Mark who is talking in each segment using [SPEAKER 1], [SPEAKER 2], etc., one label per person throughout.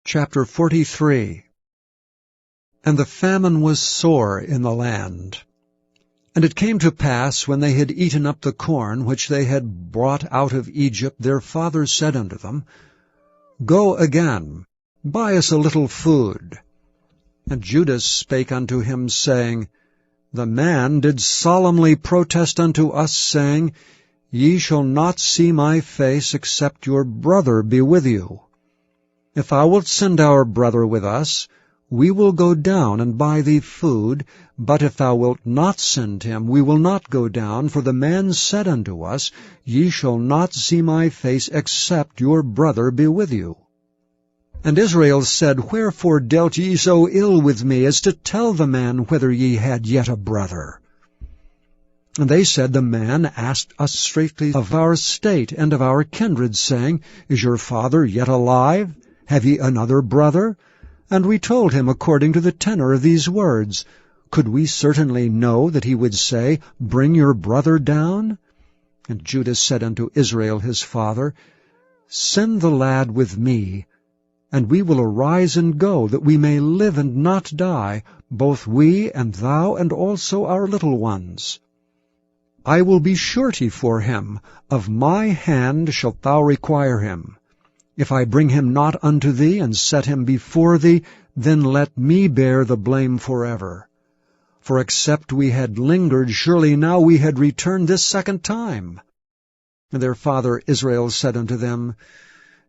[SPEAKER 1] Chapter 43. And the famine was sore in the land. And it came to pass, when they had eaten up the corn which they had brought out of Egypt, their father said unto them, Go again, buy us a little food. And Judah spake unto him, saying, The man did solemnly protest unto us, saying, Ye shall not see my face, except your brother be with you. If thou wilt send our brother with us, we will go down and buy thee food, but if thou wilt not send him, we will not go down, for the man said unto us, Ye shall not see my face, except your brother be with you. And Israel said, Wherefore dealt ye so ill with me, as to tell the man whether ye had yet a brother? And they said, The man asked us straitly of our state and of our kindred, saying, Is your father yet alive? Have ye another brother? And we told him according to the tenor of these words. Could we certainly know that he would say, Bring your brother down? And Judah said unto Israel his father, Send the lad with me, and we will arise and go, that we may live and not die, both we and thou, and also our little ones. I will be surety for him, of my hand shalt thou require him. If I bring him not unto thee, and set him before thee, then let me bear the blame forever. For except we had lingered, surely now we had returned this second time. And their father Israel said unto them,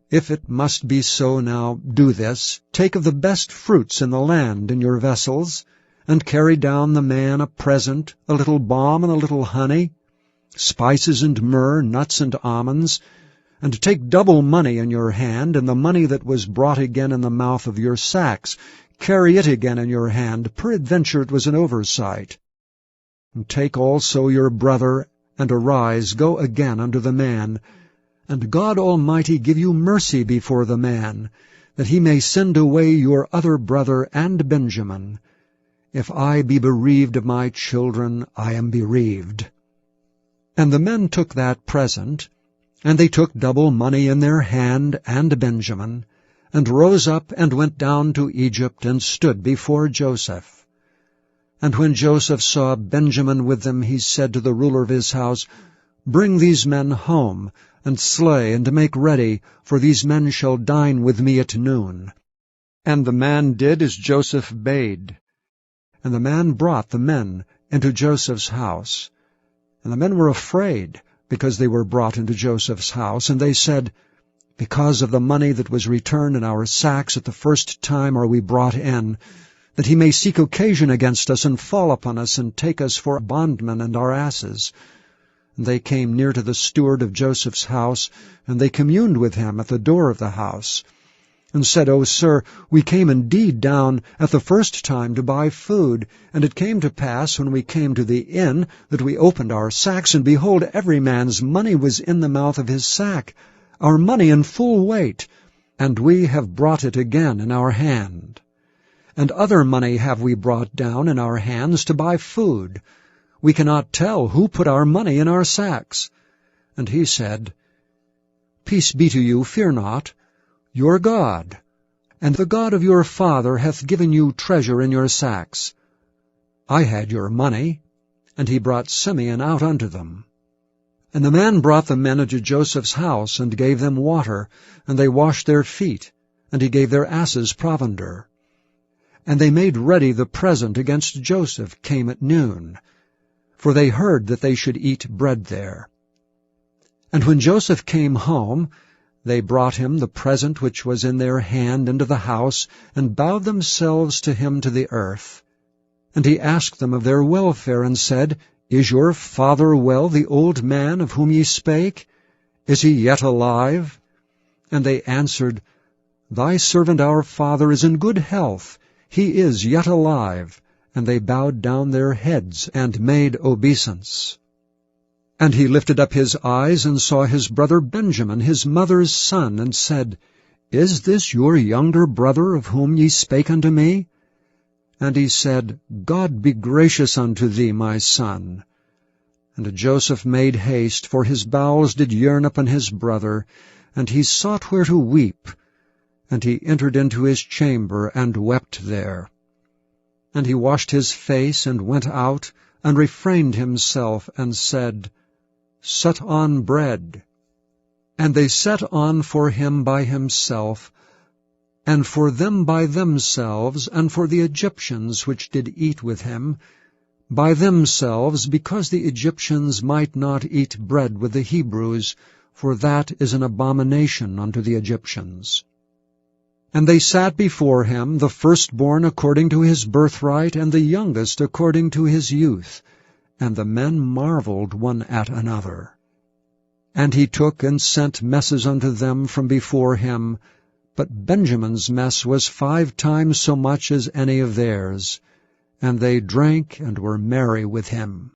[SPEAKER 1] If it must be so now, do this. Take of the best fruits in the land in your vessels, and carry down the man a present, a little balm and a little honey, spices and myrrh, nuts and almonds, and take double money in your hand, and the money that was brought again in the mouth of your sacks. Carry it again in your hand, peradventure it was an oversight. And take also your brother, and arise, go again unto the man, and God Almighty give you mercy before the man, that he may send away your other brother and Benjamin. If I be bereaved of my children, I am bereaved. And the men took that present, and they took double money in their hand and Benjamin, and rose up and went down to Egypt, and stood before Joseph. And when Joseph saw Benjamin with them, he said to the ruler of his house, Bring these men home, and slay, and make ready, for these men shall dine with me at noon. And the man did as Joseph bade. And the man brought the men into Joseph's house. And the men were afraid, because they were brought into Joseph's house, and they said, Because of the money that was returned in our sacks at the first time are we brought in, that he may seek occasion against us, and fall upon us, and take us for bondmen and our asses. And they came near to the steward of Joseph's house, and they communed with him at the door of the house, and said, O sir, we came indeed down at the first time to buy food. And it came to pass, when we came to the inn, that we opened our sacks, and behold, every man's money was in the mouth of his sack, our money in full weight, and we have brought it again in our hand. And other money have we brought down in our hands to buy food. We cannot tell who put our money in our sacks. And he said, Peace be to you, fear not. Your God, and the God of your father, hath given you treasure in your sacks. I had your money. And he brought Simeon out unto them. And the man brought the men into Joseph's house, and gave them water, and they washed their feet, and he gave their asses provender. And they made ready the present against Joseph came at noon, for they heard that they should eat bread there. And when Joseph came home, they brought him the present which was in their hand into the house, and bowed themselves to him to the earth. And he asked them of their welfare, and said, Is your father well, the old man of whom ye spake? Is he yet alive? And they answered, Thy servant our father is in good health, he is yet alive. And they bowed down their heads, and made obeisance. And he lifted up his eyes, and saw his brother Benjamin, his mother's son, and said, Is this your younger brother, of whom ye spake unto me? And he said, God be gracious unto thee, my son. And Joseph made haste, for his bowels did yearn upon his brother, and he sought where to weep. And he entered into his chamber, and wept there. And he washed his face, and went out, and refrained himself, and said, Set on bread. And they set on for him by himself, and for them by themselves, and for the Egyptians which did eat with him, by themselves, because the Egyptians might not eat bread with the Hebrews, for that is an abomination unto the Egyptians. And they sat before him, the firstborn according to his birthright, and the youngest according to his youth. And the men marveled one at another. And he took and sent messes unto them from before him, but Benjamin's mess was 5 times so much as any of theirs. And they drank and were merry with him.